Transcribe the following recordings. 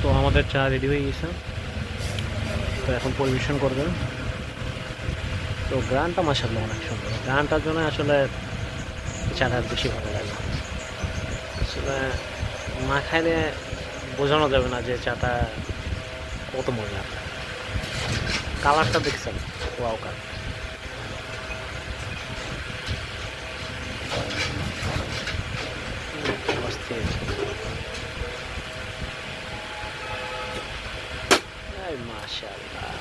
তো আমাদের চা রেডি হয়ে গেছে, তো এখন পরিবেশন করবেন। তো গানটা মাশাআল্লাহ অনেক সুন্দর, গানটার জন্য আসলে চাটা বেশি ভালো লাগে। আসলে না খাইলে বোঝানো যাবে না যে চাটা কত মজা। কালারটা দেখছেন, ওয়াও কালার। অস্থির, মাশাআল্লাহ।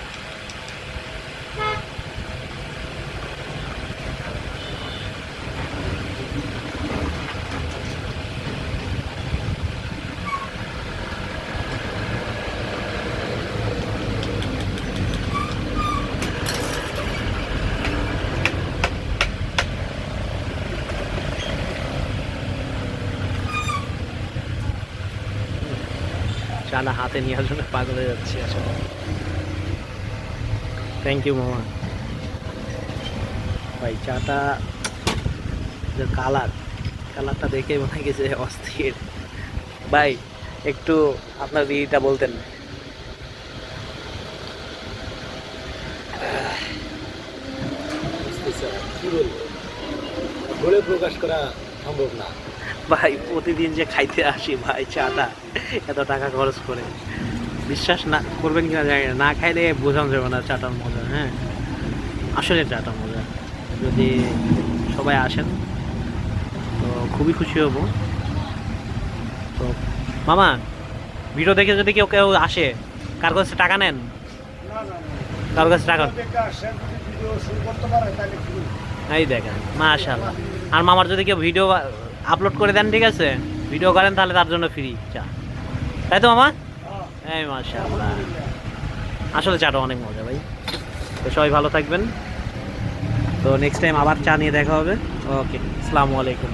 চাটা হাতে নেওয়ার জন্য পাগল হয়ে যাচ্ছি আসলে। থ্যাংক ইউ মামা। ভাই চাটা যে কালারটা দেখে মনে গেছে অস্থির। ভাই একটু আপনার রিটা বলতেন। কি বলবো, বলে প্রকাশ করা সম্ভব না ভাই প্রতিদিন যে খাইতে আসি ভাই চাটা, এত টাকা খরচ করে, বিশ্বাস না করবেন কিনা জানি না, না খাইলে বোঝানো যাবে না চাটার মজা। হ্যাঁ আসলে চাটা মজা, যদি সবাই আসেন তো খুবই খুশি হব। তো মামা, ভিডিও দেখে যদি কেউ কেউ আসে, কার কাছে টাকা নেন? কার কাছে টাকা? এই দেখেন মাশাআল্লাহ। আর মামার যদি কেউ ভিডিও আপলোড করে দেন, ঠিক আছে, ভিডিও করেন, তাহলে তার জন্য ফ্রি চা, তাই তো মামা? এই মাশাআল্লাহ, আসলে চাটা অনেক মজা ভাই। তো সবাই ভালো থাকবেন, তো নেক্সট টাইম আবার চা নিয়ে দেখা হবে। ওকে, আসসালামু আলাইকুম।